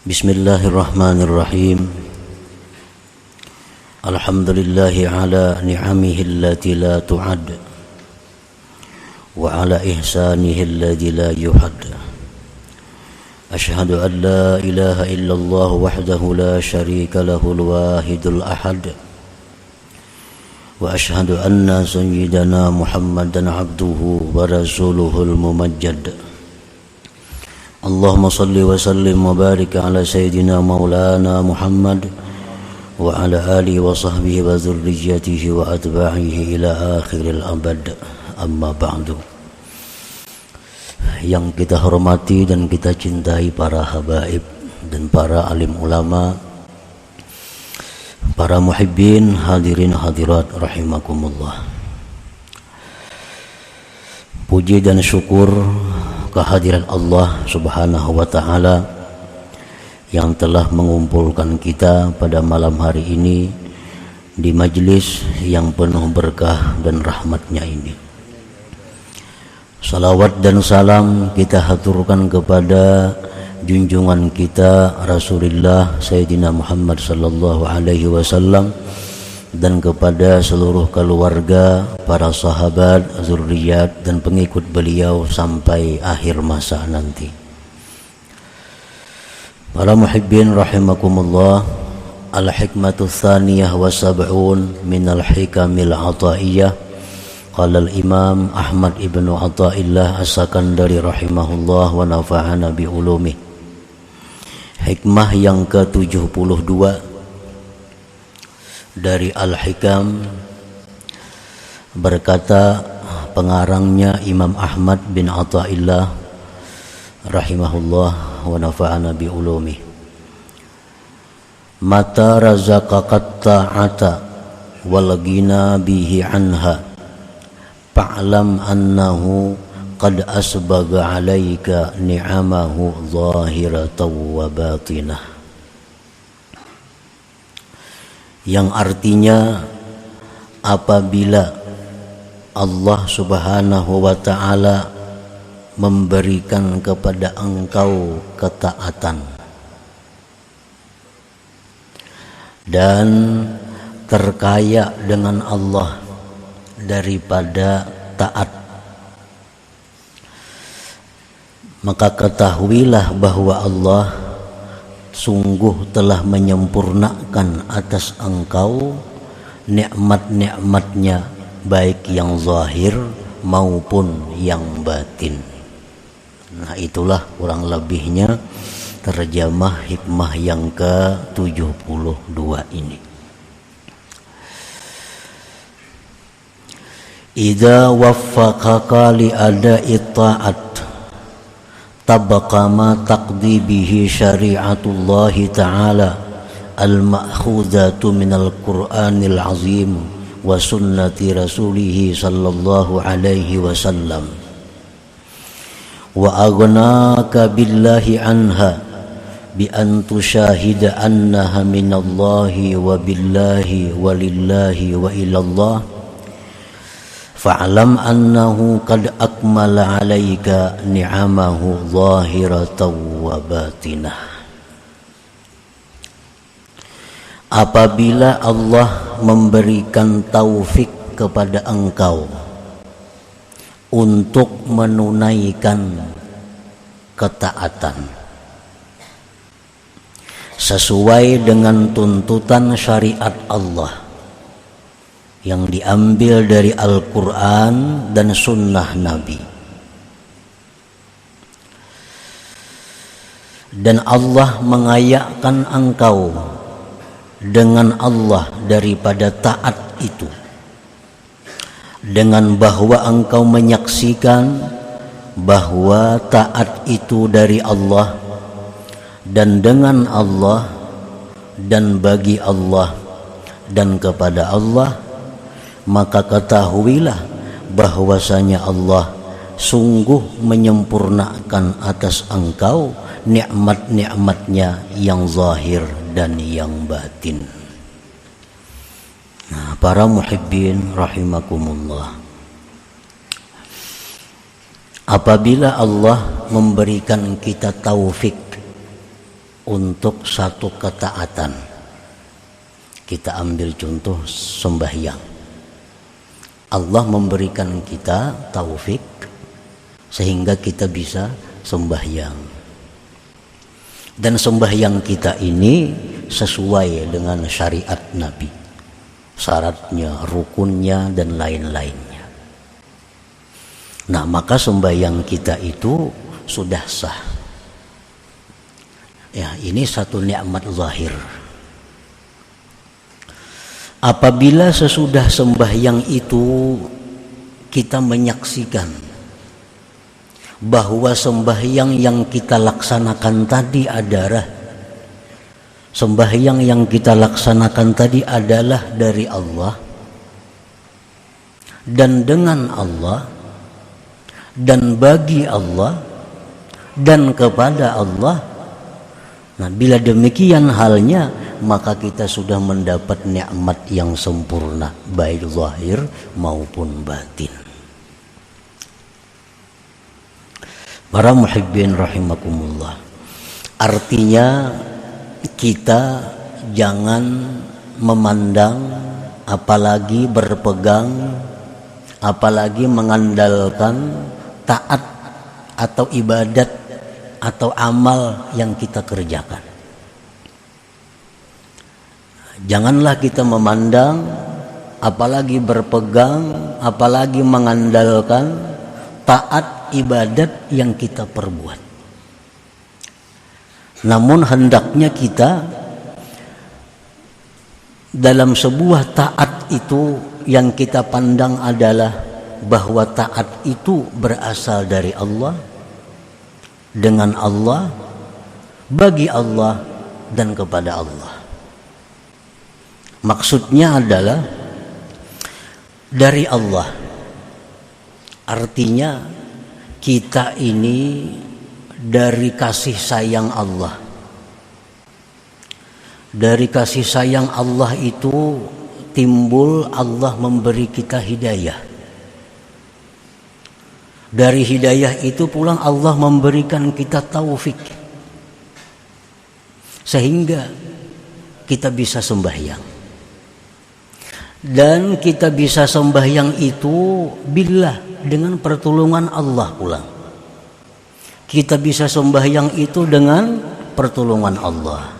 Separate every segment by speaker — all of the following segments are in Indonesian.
Speaker 1: Bismillahirrahmanirrahim. Alhamdulillahi ala ni'amihi allati la tu'ad wa ala ihsanihi alladhi la yuhad. Ashhadu an la ilaha illallah wahdahu la sharika lahul wahidul ahad. Wa ashhadu anna sayyidana Muhammadan abduhu wa rasuluhul mumajjad. Allahumma salli wa sallim wa barik ala sayyidina maulana Muhammad wa ala alihi wa sahbihi wa dzurriyyatihi wa atba'ihi ila akhiril abad. Amma ba'du. Yang kita hormati dan kita cintai para habaib dan para alim ulama, para muhibbin, hadirin hadirat rahimakumullah. Puji dan syukur kehadiran Allah Subhanahu wa ta'ala yang telah mengumpulkan kita pada malam hari ini di majlis yang penuh berkah dan rahmatnya ini. Salawat dan salam kita haturkan kepada junjungan kita Rasulullah Sayyidina Muhammad sallallahu alaihi wasallam dan kepada seluruh keluarga, para sahabat, zurriyat dan pengikut beliau sampai akhir masa nanti. Para muhibbin rahimakumullah, al-hikmatu tsaniyah wa sab'un min al-hikamil ataiyah. Qala al-imam Ahmad ibnu Athaillah as-Sakandari rahimahullah wa nafa'ana bi ulumih. Hikmah yang ke-72 dari Al-Hikam, berkata pengarangnya Imam Ahmad bin Athaillah rahimahullah wa nafa'ana bi ulumi. Mata razaqakat ta'ata wal ghina bihi anha fa'lam annahu qad asbaga 'alaika ni'amahu zahiratan wa batinah. Yang artinya, apabila Allah Subhanahu wa ta'ala memberikan kepada engkau ketaatan dan terkaya dengan Allah daripada taat, maka ketahuilah bahwa Allah sungguh telah menyempurnakan atas engkau nikmat-nikmatnya, baik yang zahir maupun yang batin. Nah, itulah kurang lebihnya terjemah hikmah yang ke-72 ini. Idza waffaqaka li ada'i ta'at tabqa ma taqdi bihi syari'atullahi ta'ala al-ma'khudatu minal Qur'anil azim wa sunnati rasulih sallallahu alaihi wasallam wa aghnaka billahi anha bi an tushahida annaha minallahi wa billahi wa lillahi wa ilallah. Fa'lam annahu qad akmala 'alaika ni'amahu zahiratan wa batinah. Apabila Allah memberikan taufik kepada engkau untuk menunaikan ketaatan sesuai dengan tuntutan syariat Allah yang diambil dari Al-Quran dan Sunnah Nabi, dan Allah mengayakkan engkau dengan Allah daripada taat itu, dengan bahwa engkau menyaksikan bahwa taat itu dari Allah dan dengan Allah dan bagi Allah dan kepada Allah, maka ketahuilah bahwasanya Allah sungguh menyempurnakan atas engkau nikmat-nikmatnya yang zahir dan yang batin. Nah, para muhibbin rahimakumullah, apabila Allah memberikan kita taufik untuk satu ketaatan. Kita ambil contoh sembahyang. Allah memberikan kita taufik sehingga kita bisa sembahyang. Dan sembahyang kita ini sesuai dengan syariat Nabi, syaratnya, rukunnya, dan lain-lainnya. Nah, maka sembahyang kita itu sudah sah. Ya, ini satu nikmat zahir. Apabila sesudah sembahyang itu kita menyaksikan bahwa sembahyang yang kita laksanakan tadi adalah dari Allah dan dengan Allah dan bagi Allah dan kepada Allah. Nah, bila demikian halnya, maka kita sudah mendapat nikmat yang sempurna, baik zahir maupun batin. Para muhibbin rahimakumullah, artinya kita jangan memandang, apalagi berpegang, apalagi mengandalkan taat atau ibadat atau amal yang kita kerjakan. Janganlah kita memandang, apalagi berpegang, apalagi mengandalkan taat ibadat yang kita perbuat. Namun hendaknya kita dalam sebuah taat itu yang kita pandang adalah bahwa taat itu berasal dari Allah, dengan Allah, bagi Allah, dan kepada Allah. Maksudnya adalah dari Allah. Artinya kita ini dari kasih sayang Allah. Dari kasih sayang Allah itu timbul Allah memberi kita hidayah. Dari hidayah itu pulang Allah memberikan kita taufik sehingga kita bisa sembahyang. Dan kita bisa sembahyang itu billah, dengan pertolongan Allah pulang. Kita bisa sembahyang itu dengan pertolongan Allah.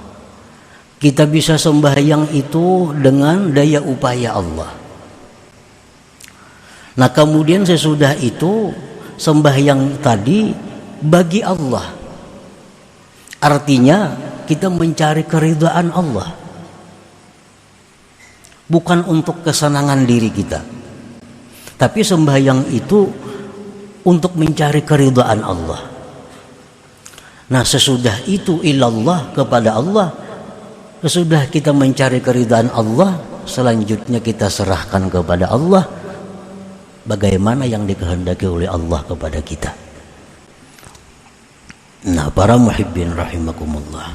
Speaker 1: Kita bisa sembahyang itu dengan daya upaya Allah. Nah, kemudian sesudah itu sembahyang tadi bagi Allah. Artinya kita mencari keridhaan Allah, bukan untuk kesenangan diri kita, tapi sembahyang itu untuk mencari keridhaan Allah. Nah, sesudah itu ilallah, kepada Allah. Sesudah kita mencari keridhaan Allah, selanjutnya kita serahkan kepada Allah bagaimana yang dikehendaki oleh Allah kepada kita. Nah, para muhibbin rahimakumullah.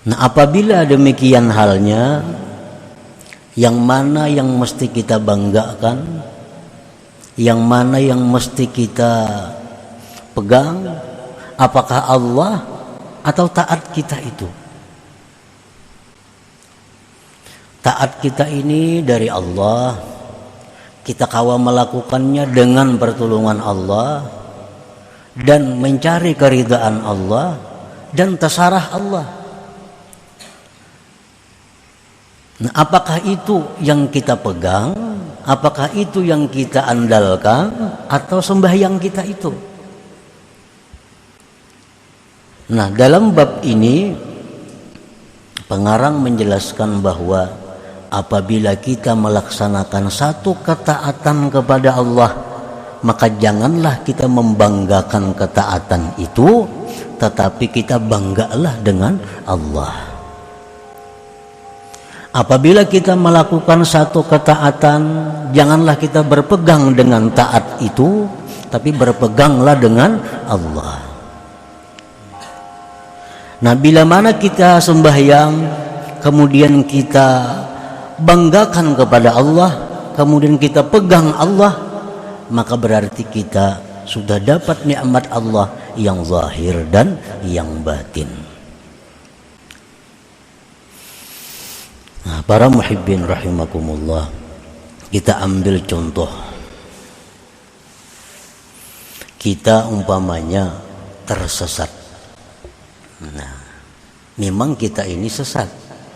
Speaker 1: Nah, apabila demikian halnya, yang mana yang mesti kita banggakan, yang mana yang mesti kita pegang, apakah Allah atau taat kita itu? Taat kita ini dari Allah, kita kawal melakukannya dengan pertolongan Allah dan mencari keridhaan Allah dan terserah Allah. Nah, apakah itu yang kita pegang, apakah itu yang kita andalkan, atau sembahyang kita itu? Nah, dalam bab ini pengarang menjelaskan bahwa apabila kita melaksanakan satu ketaatan kepada Allah, maka janganlah kita membanggakan ketaatan itu, tetapi kita banggalah dengan Allah. Apabila kita melakukan satu ketaatan, janganlah kita berpegang dengan taat itu, tapi berpeganglah dengan Allah. Nah, bila mana kita sembahyang, kemudian kita banggakan kepada Allah, kemudian kita pegang Allah, maka berarti kita sudah dapat nikmat Allah yang zahir dan yang batin. Nah, para muhibbin rahimakumullah, kita ambil contoh. Kita umpamanya tersesat. Nah, memang kita ini sesat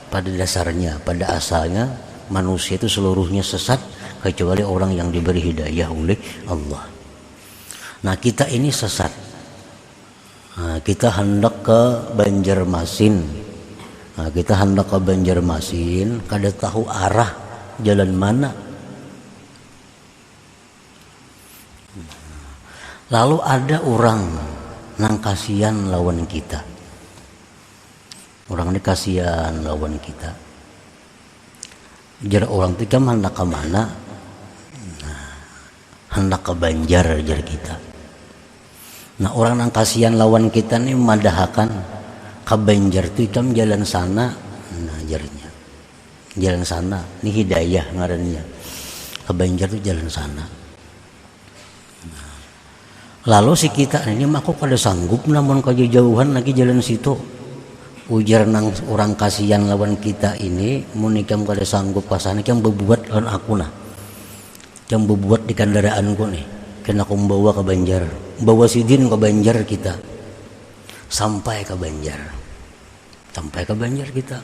Speaker 1: pada dasarnya, pada asalnya manusia itu seluruhnya sesat kecuali orang yang diberi hidayah oleh Allah. Nah, kita ini sesat. Nah, kita hendak ke Banjarmasin. Nah, kita hendak ke Banjarmasin, kada tahu arah jalan mana. Lalu ada orang nang kasihan lawan kita. Orang ini kasihan lawan kita. Jar orang itu jam hendak ke mana? Nah, hendak ke Banjar jar kita. Nah, orang nang kasihan lawan kita ini memadahakan ke Banjar itu jam jalan sana. Nah, jarnya jalan sana. Ini hidayah ngarannya. Ke Banjar itu jalan sana. Lalu si kita ini aku kada sanggup namun kejauhan lagi jalan situ. Ujar nang orang kasihan lawan kita ini, munikam kada sanggup kasana yang bebuat lawan aku nah. Yang bebuat di kendaraanku nih. Kena aku membawa ke Banjar. Bawa sidin ke Banjar kita. Sampai ke Banjar. Sampai ke Banjar kita.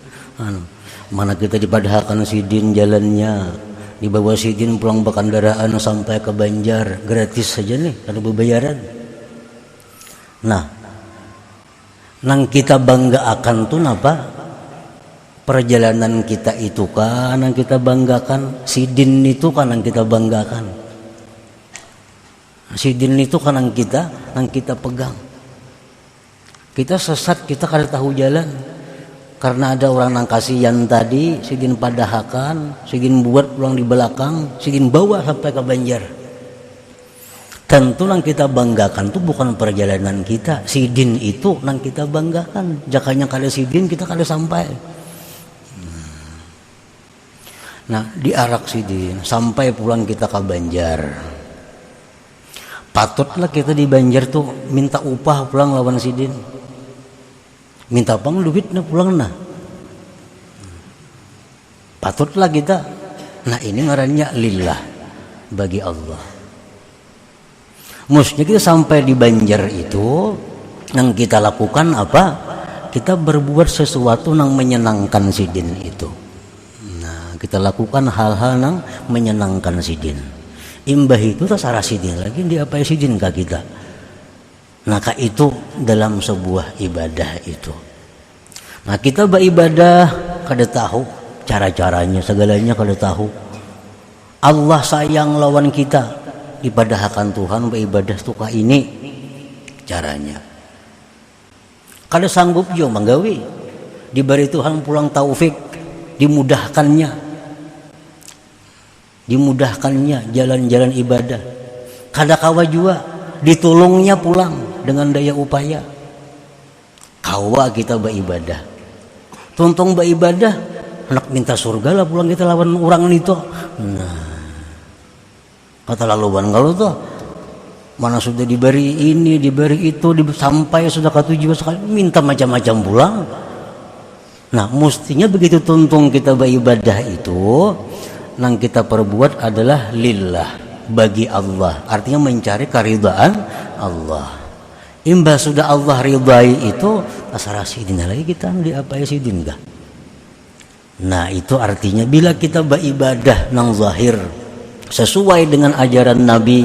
Speaker 1: Mana kita dipadahkan sidin jalannya. Dibawa sidin pulang berkendaraan sampai ke Banjar gratis saja nih, ada bebayaran. Nah, nang kita bangga akan tuh apa? Perjalanan kita itu kan yang kita banggakan, sidin itu kan yang kita banggakan. Sidin itu kan yang kita pegang. Kita sesat, kita kada tahu jalan. Karena ada orang nang kasihan tadi, sidin padahakan, sidin buat pulang di belakang, sidin bawa sampai ke Banjar. Tentu nang kita banggakan itu bukan perjalanan kita, sidin itu nang kita banggakan. Jakanya kada sidin kita kada sampai. Nah, diarak sidin sampai pulang kita ke Banjar. Patutlah kita di Banjar tuh minta upah pulang lawan sidin. Minta pang duit na pulang nah. Patutlah kita. Nah, ini ngarannya lillah, bagi Allah. Maksudnya kita sampai di Banjar itu yang kita lakukan apa? Kita berbuat sesuatu yang menyenangkan sidin itu. Nah, kita lakukan hal-hal yang menyenangkan sidin. Imbah itu terserah sidin lagi dia apa sidin ke kita. Maka itu dalam sebuah ibadah itu. Nah, kita beribadah kada tahu cara-caranya, segalanya kada tahu. Allah sayang lawan kita, dipadahkan Tuhan beribadah suka ini caranya. Kada sanggup jo manggawi. Diberi Tuhan pulang taufik, dimudahkannya. Dimudahkannya jalan-jalan ibadah. Kada kawa juga ditolongnya pulang dengan daya upaya. Kawa kita beribadah. Tuntung beribadah, anak minta surga lah pulang kita lawan orang itu. Nah, kata laluan kalau tuh mana sudah diberi ini, diberi itu, sampai sudah ke tujuan sekali minta macam-macam pulang. Nah, mestinya begitu tuntung kita beribadah itu, yang kita perbuat adalah lillah, bagi Allah. Artinya mencari keridhaan Allah. Imbah sudah Allah ridai itu, asal sidin lagi kita diapai sidin kah? Nah, itu artinya bila kita beribadah nang zahir sesuai dengan ajaran Nabi,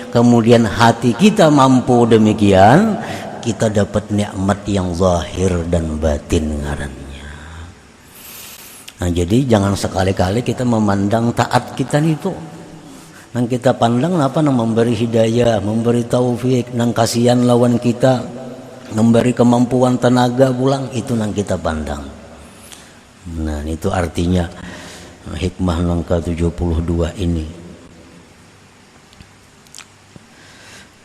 Speaker 1: kemudian hati kita mampu demikian, kita dapat nikmat yang zahir dan batin ngarannya. Nah, jadi jangan sekali-kali kita memandang taat kita itu. Nang kita pandang apa nang memberi hidayah, memberi taufik, nang kasihan lawan kita, memberi kemampuan tenaga pulang, itu nang kita pandang. Nah, itu artinya hikmah nang ke-72 ini.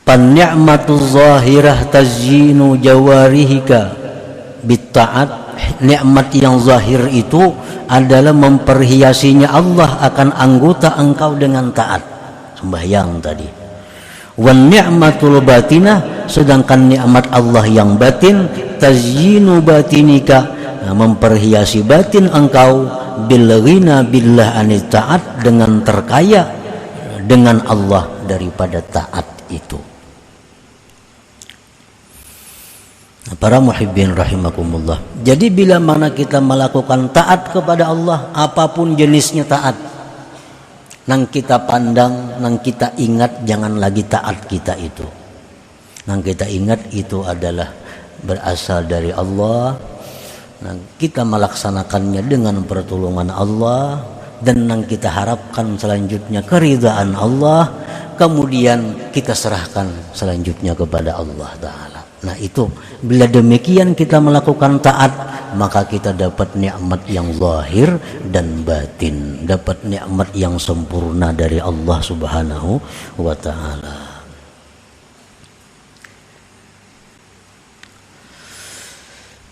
Speaker 1: Pan-ni'matu zahirah tazyinu jawarihika bitta'at. Nikmat yang zahir itu adalah memperhiasinya Allah akan anggota engkau dengan taat. Sembahyang tadi, Wan ni'matul batinah, sedangkan nikmat Allah yang batin, tazyinu batinika, memperhiasi batin engkau, bil ghina billah anit taat, dengan terkaya dengan Allah daripada taat itu. Para muhibbin rahimakumullah. Jadi bila mana kita melakukan taat kepada Allah, apapun jenisnya taat, nang kita pandang, nang kita ingat, jangan lagi taat kita itu. Nang kita ingat itu adalah berasal dari Allah. Nang kita melaksanakannya dengan pertolongan Allah, dan nang kita harapkan selanjutnya keridhaan Allah, kemudian kita serahkan selanjutnya kepada Allah Ta'ala. Nah itu, bila demikian kita melakukan taat, maka kita dapat nikmat yang zahir dan batin, dapat nikmat yang sempurna dari Allah Subhanahu wa Ta'ala.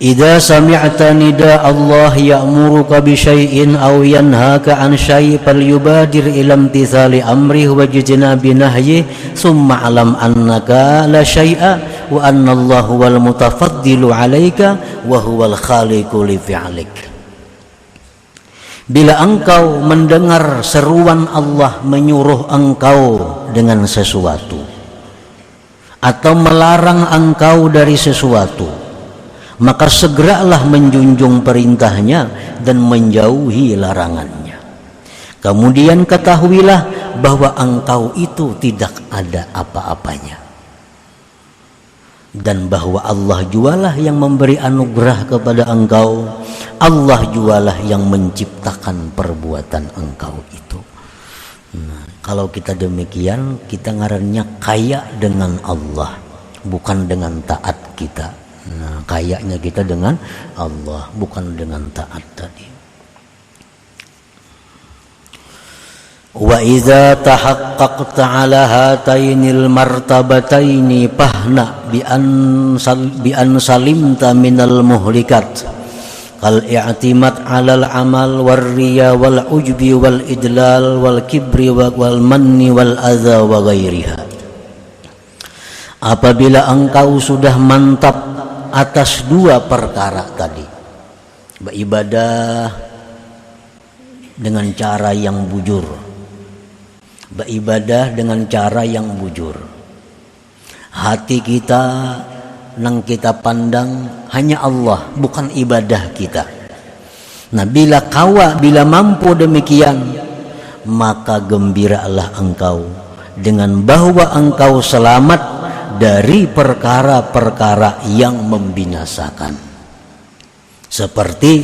Speaker 1: Idza sami'ta nida Allah ya'muruka bi syai'in aw yanhaka 'an syai' falyubadir ila imtithali amrihi wa jitinabi nahyihi summa 'alam annaka la syai'a wa anna Allah huwal mutafaddilu 'alaika wa huwal khaliqu li fi'lik. Bila engkau mendengar seruan Allah menyuruh engkau dengan sesuatu atau melarang engkau dari sesuatu, maka segeralah menjunjung perintahnya dan menjauhi larangannya. Kemudian ketahuilah bahwa engkau itu tidak ada apa-apanya, dan bahwa Allah jualah yang memberi anugerah kepada engkau, Allah jualah yang menciptakan perbuatan engkau itu. Nah, kalau kita demikian, kita ngarannya kaya dengan Allah, bukan dengan taat kita. Nah, kayaknya kita dengan Allah, bukan dengan taat tadi. Wa idza tahaqqaqta 'ala hatainil martabataini fahna bi an salimta minal muhlikat kal i'timad 'alal amal war riya wal ujbi wal idlal wal kibri wal manni wal adza wa ghairiha. Apabila engkau sudah mantap atas dua perkara tadi, beribadah dengan cara yang bujur, beribadah dengan cara yang bujur, hati kita nang kita pandang hanya Allah, bukan ibadah kita. Nah, bila mampu demikian, maka gembiralah engkau dengan bahwa engkau selamat dari perkara-perkara yang membinasakan, seperti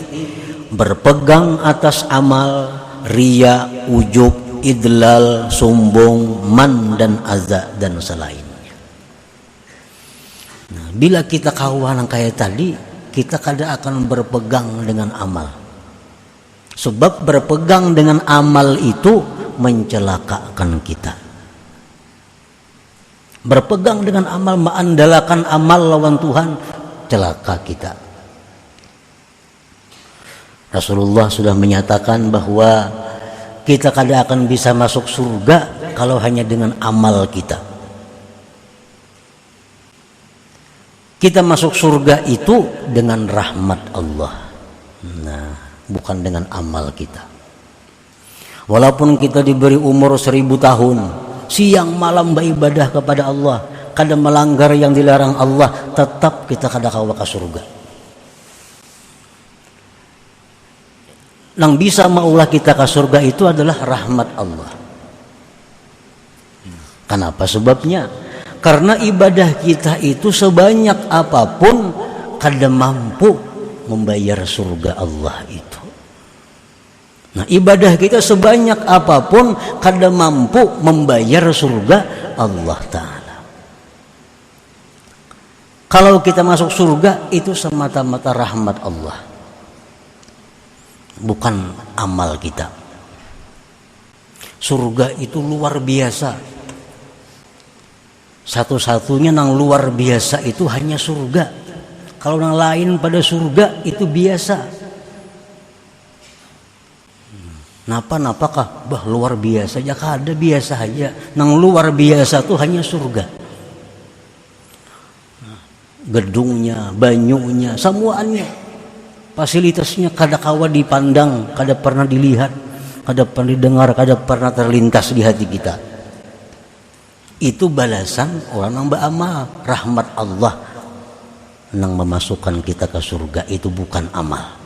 Speaker 1: berpegang atas amal, riya, ujub, idlal, sombong, man dan azza dan selainnya. Nah, bila kita kawan kayak tadi, kita kada akan berpegang dengan amal, sebab berpegang dengan amal itu mencelakakan kita. Berpegang dengan amal, mengandalkan amal lawan Tuhan, celaka kita. Rasulullah sudah menyatakan bahwa kita kada akan bisa masuk surga kalau hanya dengan amal kita. Kita masuk surga itu dengan rahmat Allah, nah, bukan dengan amal kita. Walaupun kita diberi umur 1000 tahun, siang malam beribadah kepada Allah, kada melanggar yang dilarang Allah, tetap kita kada kawa ke surga. Yang bisa maulah kita ke surga itu adalah rahmat Allah. Kenapa sebabnya? Karena ibadah kita itu sebanyak apapun kada mampu membayar surga Allah itu. Nah, ibadah kita sebanyak apapun kada mampu membayar surga Allah Ta'ala. Kalau kita masuk surga itu semata-mata rahmat Allah, bukan amal kita. Surga itu luar biasa. Satu-satunya yang luar biasa itu hanya surga. Kalau yang lain pada surga itu biasa. Napa-napakah? Bah luar biasa aja, kada biasa aja. Nang luar biasa tuh hanya surga. Gedungnya, banyunya, semuanya, fasilitasnya kada kawa dipandang, kada pernah dilihat, kada pernah didengar, kada pernah terlintas di hati kita. Itu balasan orang yang beramal. Rahmat Allah yang memasukkan kita ke surga, itu bukan amal.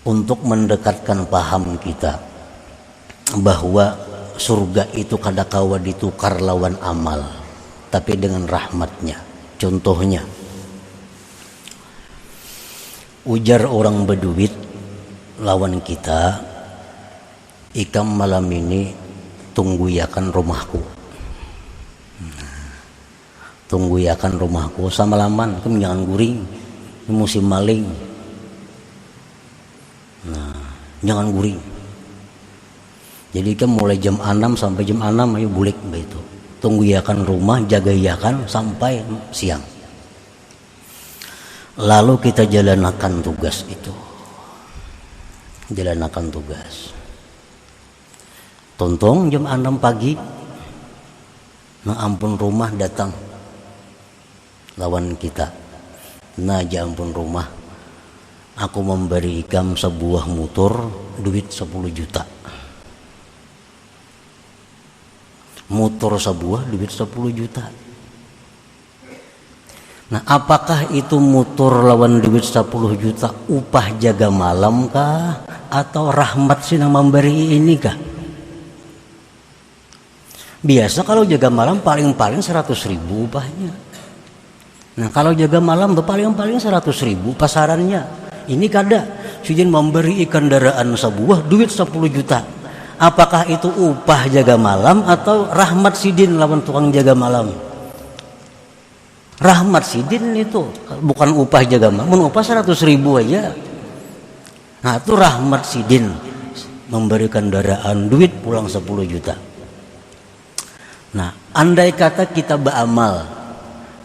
Speaker 1: Untuk mendekatkan paham kita bahwa surga itu kada kawa ditukar lawan amal, tapi dengan rahmatnya. Contohnya, ujar orang berduit lawan kita, ikam malam ini tunggu yakan rumahku, tunggu yakan rumahku samalaman, kamu jangan guring, ini musim maling. Jangan guring. Jadi kan mulai jam 6 sampai jam 6 ayo bulik begitu. Tunggu yakan rumah, jaga yakan sampai siang. Lalu kita jalankan tugas itu. Jalankan tugas. Tontong jam 6 pagi. Nah ampun rumah datang lawan kita. Nah ampun rumah, aku memberi ikam sebuah motor duit 10 juta. Motor sebuah duit 10 juta. Nah, apakah itu motor lawan duit 10 juta upah jaga malam kah? Atau rahmat sih yang memberi ini kah? Biasa kalau jaga malam paling-paling 100.000 upahnya. Nah, kalau jaga malam paling-paling 100.000 pasarannya. Ini kada, sujin memberi kendaraan sebuah duit 10 juta. Apakah itu upah jaga malam atau rahmat sidin lawan tukang jaga malam? Rahmat sidin itu, bukan upah jaga malam. Upah 100.000 aja. Nah itu rahmat sidin, memberi kendaraan duit pulang 10 juta. Nah andai kata kita beramal,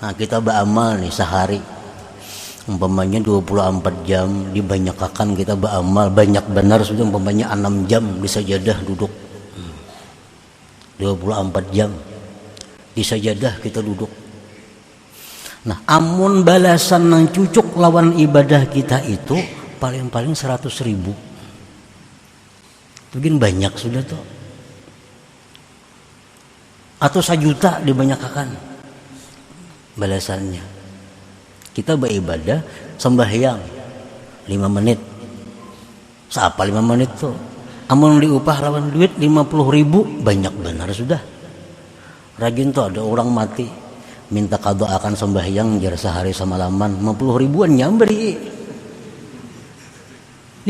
Speaker 1: nah kita beramal nih sehari, umpamanya 24 jam dibanyakkan kita beramal, banyak benar sudah umpamanya 6 jam di sajadah duduk, 24 jam di sajadah kita duduk. Nah amun balasan yang cucuk lawan ibadah kita itu paling-paling 100.000, mungkin banyak sudah tuh, atau 1 juta dibanyakkan balasannya. Kita beribadah sembahyang 5 menit. Siapa 5 menit tuh? Amun diupah lawan duit 50.000 banyak benar sudah. Rajin tuh ada orang mati minta qada akan sembahyang jar sehari semalaman 50 ribuan nyamberi.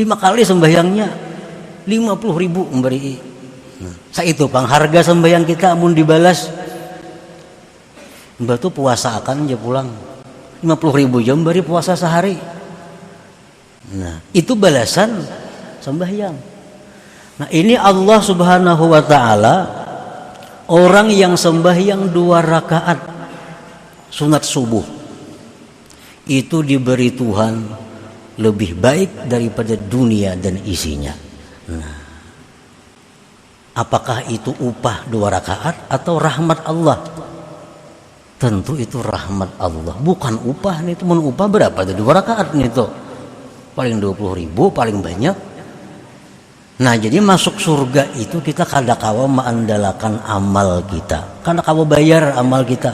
Speaker 1: 5 kali sembahyangnya 50.000 memberi. Nah, saya itu Kang harga sembahyang kita amun dibalas. Mbak tuh puasa akan aja pulang. 50.000 jam beri puasa sehari. Nah itu balasan sembahyang. Nah ini Allah subhanahu wa ta'ala, orang yang sembahyang 2 rakaat sunat subuh itu diberi Tuhan lebih baik daripada dunia dan isinya. Nah apakah itu upah 2 rakaat atau rahmat Allah? Tentu itu rahmat Allah, bukan upah nih. Itu upah berapa? 2 rakaat nih tuh, paling 20.000 paling banyak. Nah jadi masuk surga itu kita kada kawa mengandalkan amal kita, kada kawa bayar amal kita.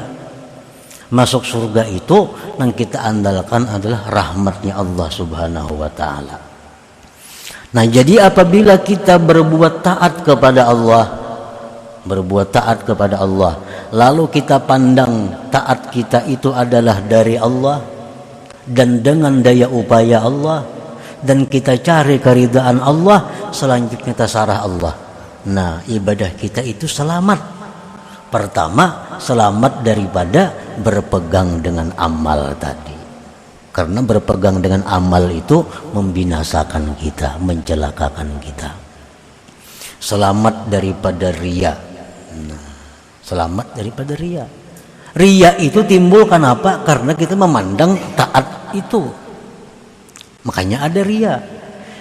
Speaker 1: Masuk surga itu yang kita andalkan adalah rahmatnya Allah subhanahu wa ta'ala. Nah jadi apabila kita berbuat taat kepada Allah, lalu kita pandang taat kita itu adalah dari Allah dan dengan daya upaya Allah, dan kita cari keridaan Allah, selanjutnya terserah Allah. Nah ibadah kita itu selamat. Pertama selamat daripada berpegang dengan amal tadi, karena berpegang dengan amal itu membinasakan kita, mencelakakan kita. Selamat daripada riya. Nah, selamat daripada riya. Riya itu timbul kenapa? Karena kita memandang taat itu, makanya ada riya.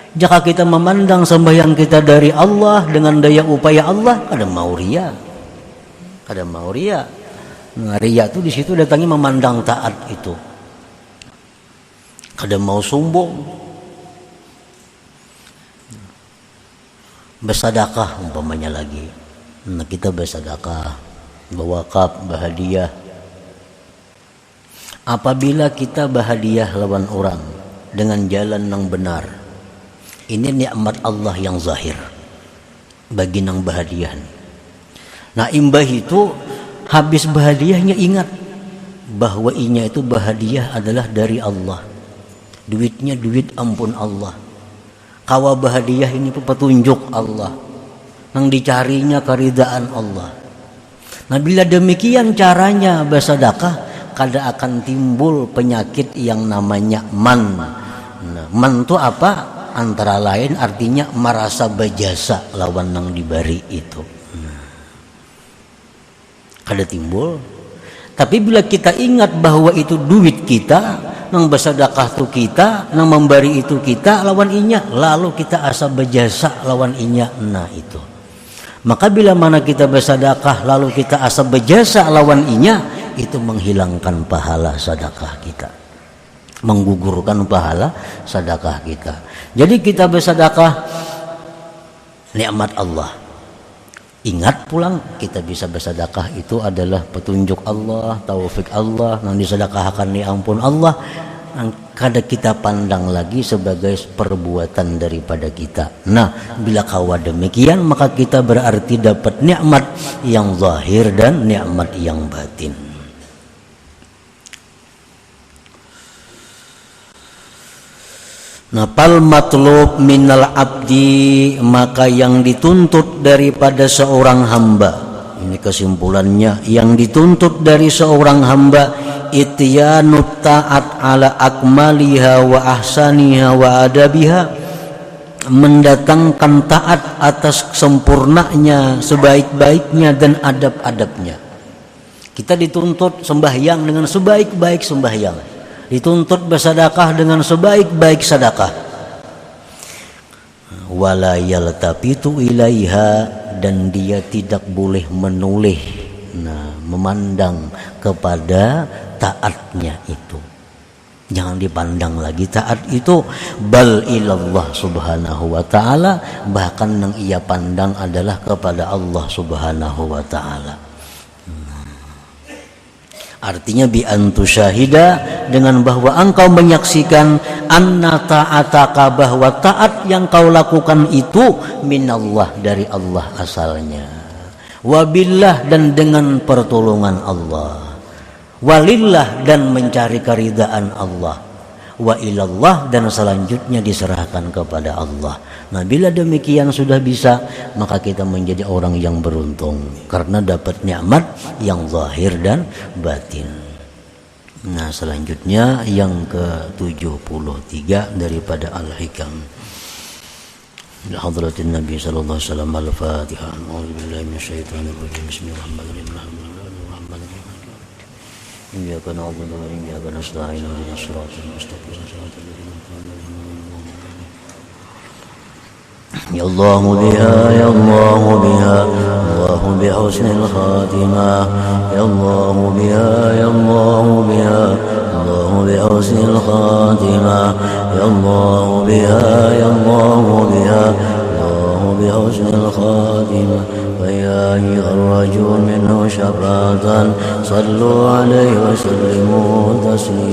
Speaker 1: Jika kita memandang sembahyang kita dari Allah dengan daya upaya Allah, kada mau ria. Kada mau ria. Nah, ria itu di situ datangnya memandang taat itu. Kada mau sombong. Bersedekah umpamanya lagi. Nah, kita bersedekah, berwakaf, berhadiah. Apabila kita berhadiah lawan orang dengan jalan yang benar, ini nikmat Allah yang zahir bagi nang berhadiah. Nah, imbah itu habis berhadiahnya ingat bahwa inya itu berhadiah adalah dari Allah. Duitnya duit ampun Allah. Kawa berhadiah ini petunjuk Allah. Nang dicarinya keridaan Allah. Nah, bila demikian caranya bersedekah, kada akan timbul penyakit yang namanya man. Nah, man itu apa? Antara lain artinya merasa berjasa lawan nang diberi itu. Kada timbul. Tapi bila kita ingat bahwa itu duit kita, nang bersedekah tu kita, nang memberi itu kita lawan inya, lalu kita asa berjasa lawan inya. Nah, itu. Maka bila mana kita bersedekah lalu kita asa berjasa lawan inya, itu menghilangkan pahala sedekah kita. Menggugurkan pahala sedekah kita. Jadi kita bersedekah nikmat Allah. Ingat pulang kita bisa bersedekah itu adalah petunjuk Allah, taufik Allah, yang disedekahkan ni ampun Allah, yang kada kita pandang lagi sebagai perbuatan daripada kita. Nah, bila kawa demikian maka kita berarti dapat nikmat yang zahir dan nikmat yang batin. Nah, pal matlub minal abdi, maka yang dituntut daripada seorang hamba, ini kesimpulannya, yang dituntut dari seorang hamba ityanu ta'at ala akmaliha wa ahsaniha wa adabiha, mendatangkan taat atas sempurnanya, sebaik-baiknya dan adab-adabnya. Kita dituntut sembahyang dengan sebaik-baik sembahyang, dituntut bersedekah dengan sebaik-baik sedekah. Wala yaltafitu ilaiha, dan dia tidak boleh menoleh, memandang kepada taatnya itu. Jangan dipandang lagi taat itu. Bal ilallah subhanahu wa ta'ala, bahkan yang ia pandang adalah kepada Allah subhanahu wa ta'ala. Artinya bi antu syahida, dengan bahwa engkau menyaksikan anna ta'ataka, bahwa taat yang kau lakukan itu minallah, dari Allah asalnya, wabillah, dan dengan pertolongan Allah, walillah, dan mencari keridaan Allah, wa ilallah, dan selanjutnya diserahkan kepada Allah. Nah, bila demikian sudah bisa, maka kita menjadi orang yang beruntung karena dapat nikmat yang zahir dan batin. Nah, selanjutnya yang ke-73 daripada Al-Hikam. Hadratin Nabi sallallahu alaihi wasallam. Al-Fatihah. A'udzubillahi minasyaitonir rajim. Bismillahirrahmanirrahim. Iyyaka na'budu wa iyyaka nasta'in. Ihdinas siratal mustaqim. Siratal ladzina an'amta 'alaihim. Ya Allah biha, ya Allah biha, Allah bi husnil khatimah. Ya Allah biha, ya Allah biha, Allah bi husnil khatimah. Ya Allah biha, ya Allah biha, Allah bi husnil khatimah. ويا أيها الرجل منه شفاعة صلوا عليه وسلموا تسليما.